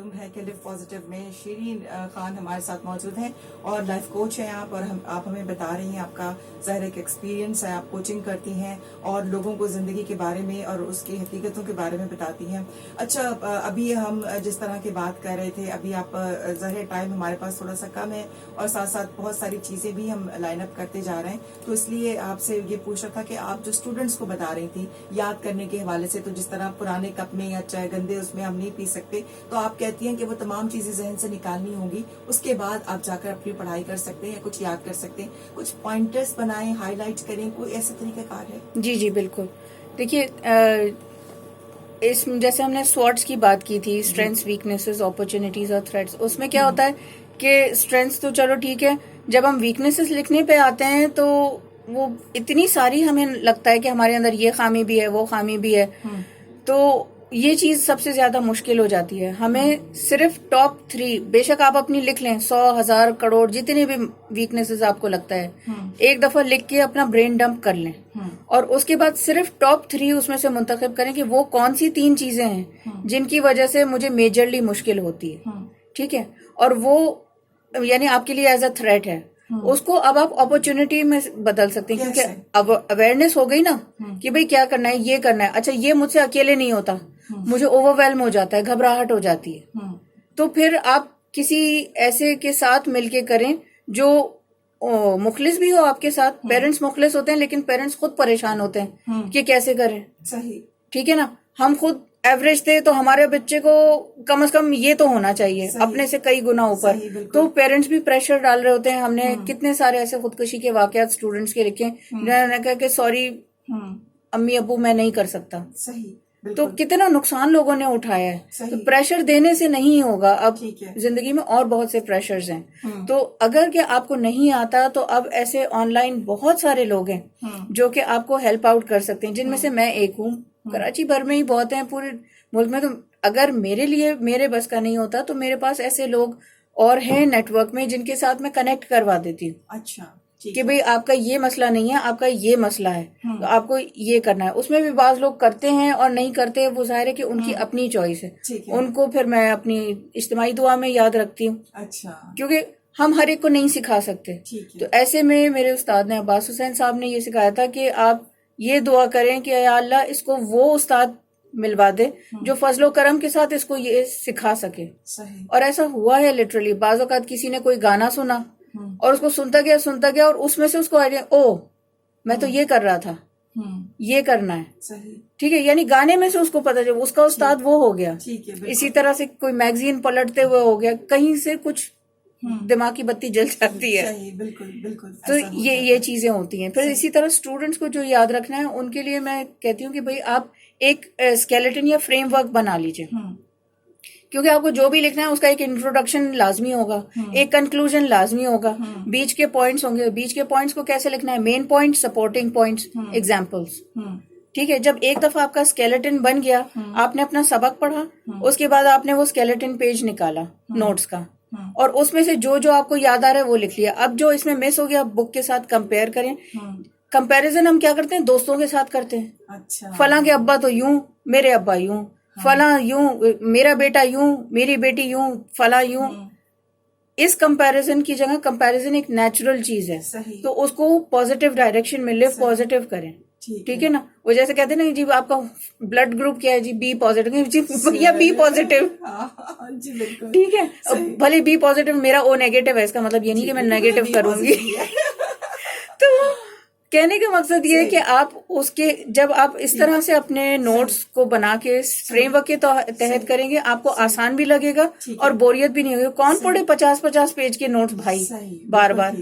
معلوم ہے کہ لیو پازیٹیو میں شیرین خان ہمارے ساتھ موجود ہیں اور لائف کوچ ہیں آپ، اور آپ ہمیں بتا رہی ہیں آپ کا ظاہر ایک ایکسپیرینس ہے، آپ کوچنگ کرتی ہیں اور لوگوں کو زندگی کے بارے میں اور اس کی حقیقتوں کے بارے میں بتاتی ہیں. اچھا، ابھی ہم جس طرح کی بات کر رہے تھے، ابھی آپ ظاہر ٹائم ہمارے پاس تھوڑا سا کم ہے اور ساتھ ساتھ بہت ساری چیزیں بھی ہم لائن اپ کرتے جا رہے ہیں، تو اس لیے آپ سے یہ پوچھا تھا کہ آپ جو اسٹوڈنٹس کو بتا رہی تھی یاد کرنے کے حوالے سے، تو جس طرح پرانے کپ میں یا چائے گندے اس میں ہم نہیں پی سکتے، تو آپ کہتی ہیں کہ وہ تمام چیزیں ذہن سے نکالنی ہوں گی، اس کے بعد آپ جا کر اپنی پڑھائی کر سکتے ہیں یا کچھ یاد کر سکتے ہیں. کچھ پوائنٹرز بنائیں، ہائی لائٹ کریں، کوئی ایسا طریقہ کار ہے؟ جی جی بالکل. دیکھیے، اس جیسے ہم نے سواٹس کی بات کی تھی، اسٹرینگس، ویکنیسز، اپرچونیٹیز اور تھریٹس. اس میں کیا ہوتا ہے کہ اسٹرینگس تو چلو ٹھیک ہے، جب ہم ویکنیسز لکھنے پہ آتے ہیں تو وہ اتنی ساری ہمیں لگتا ہے کہ ہمارے اندر یہ خامی بھی ہے، وہ خامی بھی ہے، تو یہ چیز سب سے زیادہ مشکل ہو جاتی ہے. ہمیں صرف ٹاپ 3، بے شک آپ اپنی لکھ لیں 100، 1000، کروڑ، جتنی بھی ویکنیسز آپ کو لگتا ہے، ایک دفعہ لکھ کے اپنا برین ڈمپ کر لیں اور اس کے بعد صرف ٹاپ 3 اس میں سے منتخب کریں کہ وہ کون سی 3 چیزیں ہیں جن کی وجہ سے مجھے میجرلی مشکل ہوتی ہے. ٹھیک ہے، اور وہ یعنی آپ کے لیے ایز اے تھریٹ ہے. اس کو اب آپ اپرچونٹی میں بدل سکتے ہیں، کیونکہ اب اویئرنیس ہو گئی نا کہ بھئی کیا کرنا ہے، یہ کرنا ہے. اچھا، یہ مجھ سے اکیلے نہیں ہوتا، مجھے اوور ویلم ہو جاتا ہے، گھبراہٹ ہو جاتی ہے، تو پھر آپ کسی ایسے کے ساتھ مل کے کریں جو مخلص بھی ہو آپ کے ساتھ. پیرنٹس مخلص ہوتے ہیں لیکن پیرنٹس خود پریشان ہوتے ہیں کہ کیسے کریں. صحیح، ٹھیک ہے نا، ہم خود ایوریج تھے تو ہمارے بچے کو کم از کم یہ تو ہونا چاہیے اپنے سے کئی گنا اوپر. تو پیرنٹس بھی پریشر ڈال رہے ہوتے ہیں. ہم نے کتنے سارے ایسے خودکشی کے واقعات اسٹوڈنٹس کے لکھے جنہوں نے کہا کہ سوری امی ابو، میں نہیں کر سکتا. صحیح، تو کتنا نقصان لوگوں نے اٹھایا ہے. تو پریشر دینے سے نہیں ہوگا. اب زندگی میں اور بہت سے پریشرز ہیں، تو اگر کہ آپ کو نہیں آتا تو اب ایسے آن لائن بہت سارے لوگ ہیں جو کہ آپ کو ہیلپ آؤٹ کر سکتے ہیں، جن میں سے میں ایک ہوں. کراچی بھر میں ہی بہت ہیں، پورے ملک میں. تو اگر میرے لیے میرے بس کا نہیں ہوتا تو میرے پاس ایسے لوگ اور ہیں نیٹ ورک میں جن کے ساتھ میں کنیکٹ کروا دیتی ہوں. اچھا، کہ بھئی آپ کا یہ مسئلہ نہیں ہے، آپ کا یہ مسئلہ ہے، تو آپ کو یہ کرنا ہے. اس میں بھی بعض لوگ کرتے ہیں اور نہیں کرتے، وہ ظاہر ہے کہ ان کی اپنی چوائس ہے. ان کو پھر میں اپنی اجتماعی دعا میں یاد رکھتی ہوں. اچھا، کیونکہ ہم ہر ایک کو نہیں سکھا سکتے. تو ایسے میں میرے استاد نے، عباس حسین صاحب نے یہ سکھایا تھا کہ آپ یہ دعا کریں کہ اے اللہ اس کو وہ استاد ملوا دے جو فضل و کرم کے ساتھ اس کو یہ سکھا سکے. اور ایسا ہوا ہے لٹرلی. بعض اوقات کسی نے کوئی گانا سنا اور اس کو سنتا گیا اور اس میں سے اس کو آئیڈیا، او میں تو یہ کر رہا تھا، یہ کرنا ہے. ٹھیک ہے، یعنی گانے میں سے اس کو پتا چلا، اس کا استاد وہ ہو گیا. اسی طرح سے کوئی میگزین پلٹتے ہوئے ہو گیا، کہیں سے کچھ دماغ کی بتی جل جاتی ہے. بالکل بالکل. تو یہ چیزیں ہوتی ہیں. پھر اسی طرح اسٹوڈنٹس کو جو یاد رکھنا ہے، ان کے لیے میں کہتی ہوں کہ بھئی آپ ایک اسکیلیٹن یا فریم ورک بنا لیجئے، کیونکہ آپ کو جو بھی لکھنا ہے اس کا ایک انٹروڈکشن لازمی ہوگا، ایک کنکلوژن لازمی ہوگا، بیچ کے پوائنٹس ہوں گے. بیچ کے پوائنٹس کو کیسے لکھنا ہے؟ Main point, supporting points, examples. ٹھیک ہے، جب ایک دفعہ آپ کا اسکیلیٹن بن گیا، آپ نے اپنا سبق پڑھا، اس کے بعد آپ نے وہ اسکیلیٹن پیج نکالا نوٹس کا، اور اس میں سے جو جو آپ کو یاد آ رہا ہے وہ لکھ لیا. اب جو اس میں مس ہو گیا بک کے ساتھ کمپیئر کریں. کمپیریزن ہم کیا کرتے ہیں؟ دوستوں کے ساتھ کرتے ہیں. فلاں کے ابا تو یوں، میرے ابا یوں، فلاں یوں، میرا بیٹا یوں، میری بیٹی یوں، فلاں یوں. اس کمپیریزن کی جگہ کمپیریزن ایک نیچرل چیز ہے، تو اس کو پازیٹیو ڈائریکشن میں لیو پازیٹیو کریں. ٹھیک ہے نا. وہ جیسے کہتے ہیں نا جی آپ کا بلڈ گروپ کیا ہے، جی بی پازیٹیو، جی یا بی پازیٹیو. ٹھیک ہے، بھلے بی پازیٹیو میرا او نیگیٹو ہے، اس کا مطلب یہ نہیں کہ میں نیگیٹو کروں گی. تو کہنے کا مقصد یہ ہے کہ آپ اس کے جب آپ اس طرح سے اپنے نوٹس کو بنا کے فریم ورک کے تحت کریں گے، آپ کو آسان بھی لگے گا اور بوریت بھی نہیں ہوگی. کون پڑھے 50 پیج کے نوٹس بھائی بار بار؟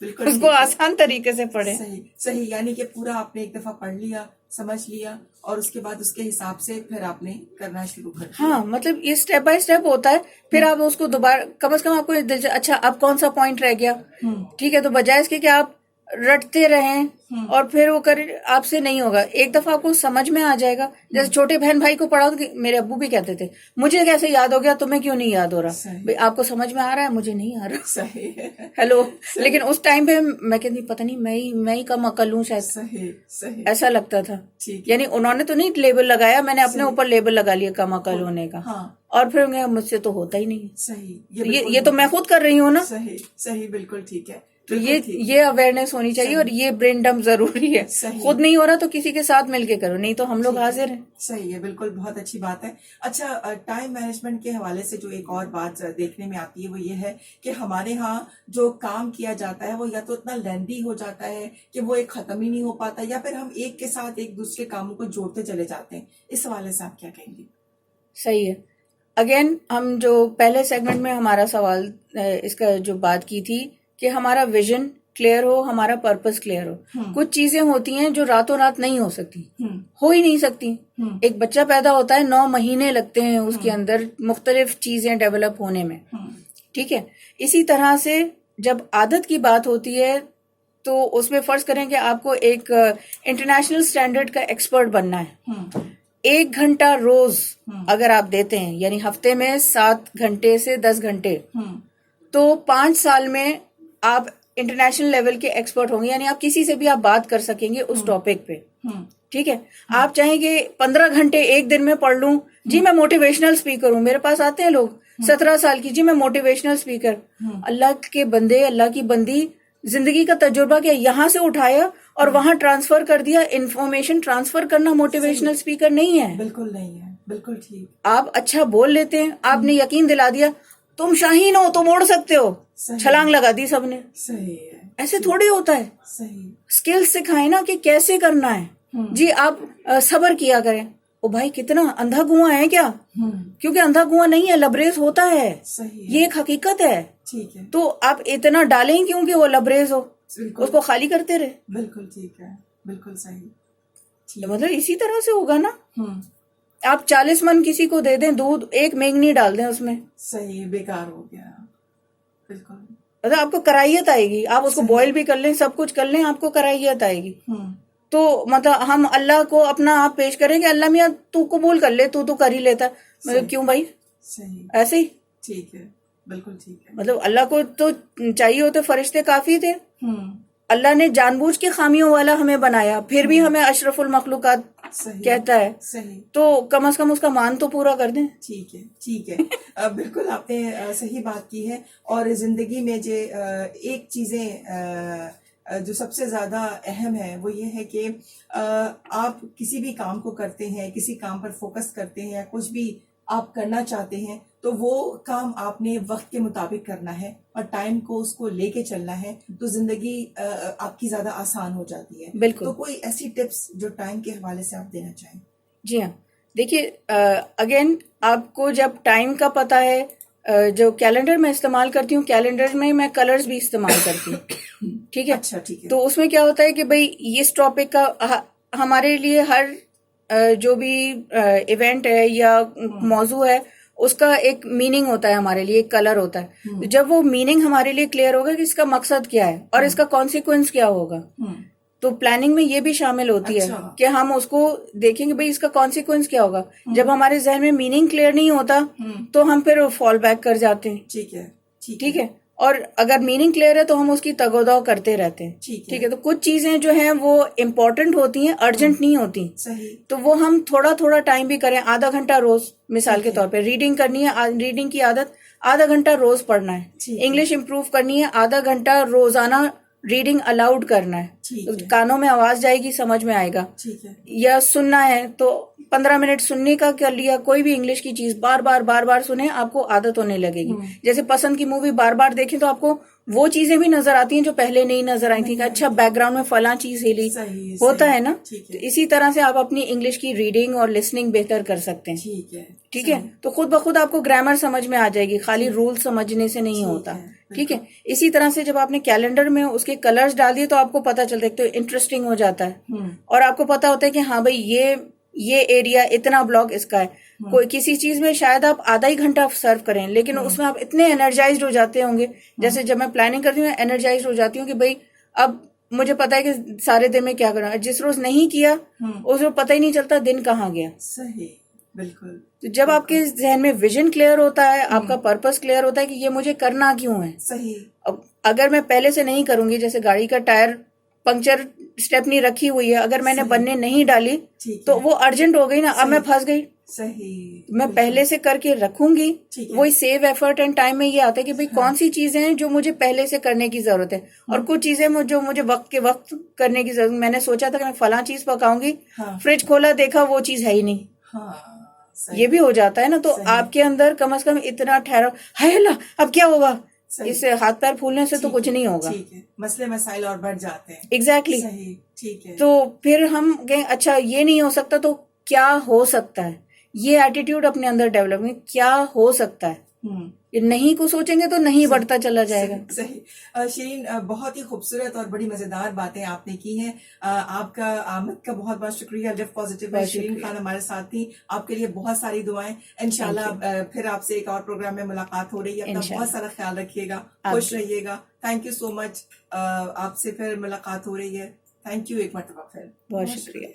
اس کو آسان طریقے سے پڑھے. صحیح، یعنی کہ پورا آپ نے ایک دفعہ پڑھ لیا، سمجھ لیا، اور اس کے بعد اس کے حساب سے پھر آپ نے کرنا شروع کر دیا. ہاں، مطلب یہ اسٹیپ بائی اسٹیپ ہوتا ہے. پھر آپ اس کو دوبارہ کم از کم آپ کو اچھا اب کون سا پوائنٹ رہ گیا. ٹھیک ہے، تو بجائے اس کے کہ آپ رٹتے رہیں اور پھر وہ آپ سے نہیں ہوگا. ایک دفعہ آپ کو سمجھ میں آ جائے گا. جیسے چھوٹے بہن بھائی کو پڑھاؤ تو میرے ابو بھی کہتے تھے مجھے کیسے یاد ہو گیا تمہیں کیوں نہیں یاد ہو رہا. بھائی آپ کو سمجھ میں آ رہا ہے مجھے نہیں آ رہا. ہیلو. لیکن اس ٹائم پہ میں کہتی پتہ نہیں میں ہی کم عقل ہوں شاید, ایسا لگتا تھا. یعنی انہوں نے تو نہیں لیبل لگایا, میں نے اپنے اوپر لیبل لگا لیا کم عقل ہونے کا, اور پھر مجھ سے تو ہوتا ہی نہیں. یہ تو میں خود کر رہی ہوں نا. صحیح, بالکل ٹھیک ہے. تو یہ اویئرنیس ہونی چاہیے, اور یہ برین ڈمپ ضروری ہے. خود نہیں ہو رہا تو کسی کے ساتھ مل کے کرو, نہیں تو ہم لوگ حاضر ہیں. صحیح ہے, بالکل, بہت اچھی بات ہے. اچھا, ٹائم مینجمنٹ کے حوالے سے جو ایک اور بات دیکھنے میں آتی ہے وہ یہ ہے کہ ہمارے ہاں جو کام کیا جاتا ہے وہ یا تو اتنا لیندی ہو جاتا ہے کہ وہ ایک ختم ہی نہیں ہو پاتا, یا پھر ہم ایک کے ساتھ ایک دوسرے کاموں کو جوڑتے چلے جاتے ہیں. اس حوالے سے آپ کیا کہیں گے؟ صحیح ہے. اگین ہم جو پہلے سیگمنٹ میں ہمارا سوال اس کا جو بات کی تھی کہ ہمارا ویژن کلیئر ہو, ہمارا پرپس کلیئر ہو. کچھ چیزیں ہوتی ہیں جو راتوں رات نہیں ہو سکتی, ہو ہی نہیں سکتی. ایک بچہ پیدا ہوتا ہے 9 مہینے لگتے ہیں اس کے اندر مختلف چیزیں ڈیولپ ہونے میں, ٹھیک ہے. اسی طرح سے جب عادت کی بات ہوتی ہے تو اس میں فرض کریں کہ آپ کو ایک انٹرنیشنل سٹینڈرڈ کا ایکسپرٹ بننا ہے. 1 گھنٹہ روز اگر آپ دیتے ہیں, یعنی ہفتے میں 7 گھنٹے سے 10 گھنٹے, تو 5 سال میں آپ انٹرنیشنل لیول کے ایکسپرٹ ہوں گے. یعنی آپ کسی سے بھی آپ بات کر سکیں گے اس ٹاپک پہ, ٹھیک ہے. آپ چاہیں کہ 15 گھنٹے ایک دن میں پڑھ لوں, جی میں موٹیویشنل اسپیکر ہوں. میرے پاس آتے ہیں لوگ 17 سال کی, جی میں موٹیویشنل اسپیکر. اللہ کے بندے, اللہ کی بندی, زندگی کا تجربہ کیا یہاں سے اٹھایا اور وہاں ٹرانسفر کر دیا. انفارمیشن ٹرانسفر کرنا موٹیویشنل اسپیکر نہیں ہے. بالکل نہیں ہے, بالکل ٹھیک. آپ اچھا بول لیتے ہیں, آپ نے یقین دلا دیا تم شاہین ہو, تم اڑ سکتے ہو, چھلانگ لگا دی سب نے. صحیح ہے. ایسے تھوڑی ہوتا ہے. صحیح. اسکل سکھائیں نا کہ کیسے کرنا ہے. جی آپ صبر کیا کریں. او بھائی کتنا اندھا کنواں ہے کیا؟ کیونکہ اندھا کنواں نہیں ہے, لبریز ہوتا ہے. یہ ایک حقیقت ہے. ٹھیک ہے. تو آپ اتنا ڈالیں کیونکہ وہ لبریز ہو, اس کو خالی کرتے رہے. بالکل ٹھیک ہے, بالکل صحیح. مطلب اسی طرح سے ہوگا نا. آپ 40 من کسی کو دے دیں دودھ, 1 مینگنی ڈال دیں اس میں, صحیح, بیکار ہو گیا. بالکل. مطلب آپ کو کرائیت آئے گی. آپ اس کو بوائل بھی کر لیں, سب کچھ کر لیں, آپ کو کرائیت آئے گی. تو مطلب ہم اللہ کو اپنا آپ پیش کریں کہ اللہ میاں تو قبول کر لے, تو کر ہی لیتا. مطلب کیوں بھائی؟ صحیح, ایسے ہی. ٹھیک ہے, بالکل ٹھیک ہے. مطلب اللہ کو تو چاہیے ہوتے فرشتے کافی تھے. اللہ نے جان بوجھ کے خامیوں والا ہمیں بنایا, پھر بھی ہمیں اشرف المخلوقات کہتا ہے. صحیح. تو کم از کم اس کا مان تو پورا کر دیں. ٹھیک ہے, ٹھیک ہے. بالکل آپ نے صحیح بات کی ہے. اور زندگی میں جو ایک چیزیں جو سب سے زیادہ اہم ہے وہ یہ ہے کہ آپ کسی بھی کام کو کرتے ہیں, کسی کام پر فوکس کرتے ہیں, یا کچھ بھی آپ کرنا چاہتے ہیں تو وہ کام آپ نے وقت کے مطابق کرنا ہے اور ٹائم کو اس کو لے کے چلنا ہے, تو زندگی آپ کی زیادہ آسان ہو جاتی ہے. بالکل. تو کوئی ایسی ٹپس جو ٹائم کے حوالے سے آپ دینا چاہیں؟ جی ہاں, دیکھیے اگین آپ کو جب ٹائم کا پتہ ہے, جو کیلنڈر میں استعمال کرتی ہوں, کیلنڈر میں کلرز بھی استعمال کرتی ہوں, ٹھیک ہے. اچھا, ٹھیک ہے. تو اس میں کیا ہوتا ہے کہ بھائی اس ٹاپک کا ہمارے لیے ہر جو بھی ایونٹ ہے یا موضوع ہے اس کا ایک میننگ ہوتا ہے, ہمارے لیے ایک کلر ہوتا ہے. جب وہ میننگ ہمارے لیے کلیئر ہوگا کہ اس کا مقصد کیا ہے اور اس کا کانسیکوینس کیا ہوگا, تو پلاننگ میں یہ بھی شامل ہوتی ہے کہ ہم اس کو دیکھیں گے بھئی اس کا کانسیکوینس کیا ہوگا. جب ہمارے ذہن میں میننگ کلیئر نہیں ہوتا تو ہم پھر فال بیک کر جاتے ہیں. ٹھیک ہے, ٹھیک ہے. اور اگر میننگ کلیئر ہے تو ہم اس کی تگ و دو کرتے رہتے ہیں. ٹھیک ہے. تو کچھ چیزیں جو ہیں وہ امپورٹنٹ ہوتی ہیں, ارجنٹ نہیں ہوتی. صحیح. تو وہ ہم تھوڑا تھوڑا ٹائم بھی کریں, آدھا گھنٹہ روز مثال کے طور پہ ریڈنگ کرنی ہے, ریڈنگ کی عادت آدھا گھنٹہ روز پڑھنا ہے. انگلش امپروو کرنی ہے, آدھا گھنٹہ روزانہ ریڈنگ الاؤڈ کرنا ہے. کانوں میں آواز جائے گی, سمجھ میں آئے گا. یا سننا ہے تو 15 منٹ سننے کا کر لیا, کوئی بھی انگلش کی چیز بار بار سنیں, آپ کو عادت ہونے لگے گی. جیسے پسند کی مووی بار بار دیکھیں تو آپ کو وہ چیزیں بھی نظر آتی ہیں جو پہلے نہیں نظر آئی تھی, کہ اچھا بیک گراؤنڈ میں فلاں چیز ہلی ہوتا ہے نا. اسی طرح سے آپ اپنی انگلش کی ریڈنگ اور لسننگ بہتر کر سکتے ہیں. ٹھیک ہے. تو خود بخود آپ کو گرامر سمجھ میں آ جائے گی, خالی رول سمجھنے سے نہیں ہوتا. ٹھیک ہے. اسی طرح سے جب آپ نے کیلنڈر میں اس کے کلرز ڈال دیے تو آپ کو پتا چلتا ہے, تو انٹرسٹنگ ہو جاتا ہے اور آپ کو پتا ہوتا ہے کہ ہاں بھائی یہ ایریا اتنا بلاک اس کا ہے. کوئی کسی چیز میں شاید آپ آدھا ہی گھنٹہ سرو کریں, لیکن اس میں آپ اتنے انرجائزڈ ہو جاتے ہوں گے. جیسے جب میں پلاننگ کرتی ہوں انرجائزڈ ہو جاتی ہوں کہ بھائی اب مجھے پتا ہے کہ سارے دن میں کیا کرنا ہے. جس روز نہیں کیا اس روز پتہ ہی نہیں چلتا دن کہاں گیا. صحیح، بالکل. تو جب آپ کے ذہن میں ویژن کلیئر ہوتا ہے, آپ کا پرپس کلیئر ہوتا ہے کہ یہ مجھے کرنا کیوں ہے. صحیح. اگر میں پہلے سے نہیں کروں گی, جیسے گاڑی کا ٹائر پنکچر اسٹیپنی رکھی ہوئی ہے, اگر میں نے بننے نہیں ڈالی تو وہ ارجنٹ ہو گئی نا, اب میں پھنس گئی. صحیح. میں پہلے سے کر کے رکھوں گی. وہی سیو ایفرٹ اینڈ ٹائم میں یہ آتا ہے کہ بھئی کون سی چیزیں ہیں جو مجھے پہلے سے کرنے کی ضرورت ہے, اور کچھ چیزیں جو مجھے وقت کے وقت کرنے کی ضرورت. میں نے سوچا تھا کہ میں فلاں چیز پکاؤں گی, فریج کھولا دیکھا وہ چیز ہے ہی نہیں. یہ بھی ہو جاتا ہے نا. تو آپ کے اندر کم از کم اتنا ٹھہرا, ہائے اللہ اب کیا ہوگا, اس سے ہاتھ پیر پھولنے سے تو کچھ نہیں ہوگا. مسئلے مسائل اور بڑھ جاتے ہیں. ایگزیکٹلی. ٹھیک ہے. تو پھر ہم کہیں اچھا یہ نہیں ہو سکتا تو کیا ہو سکتا ہے, یہ ایٹیٹیوڈ اپنے اندر ڈیولپ میں کیا ہو سکتا ہے. یہ نہیں کو سوچیں گے تو نہیں بڑھتا چلا جائے گا. صحیح. شیرین, بہت ہی خوبصورت اور بڑی مزیدار باتیں آپ نے کی ہیں. آپ کا آمد کا بہت بہت شکریہ. لف پازیٹیو میں شیرین خان ہمارے ساتھ تھی. آپ کے لیے بہت ساری دعائیں. انشاءاللہ پھر آپ سے ایک اور پروگرام میں ملاقات ہو رہی ہے. اپنا بہت سارا خیال رکھیے گا, خوش رہیے گا. تھینک یو سو مچ. آپ سے پھر ملاقات ہو رہی ہے. تھینک یو ایک مرتبہ پھر. بہت شکریہ.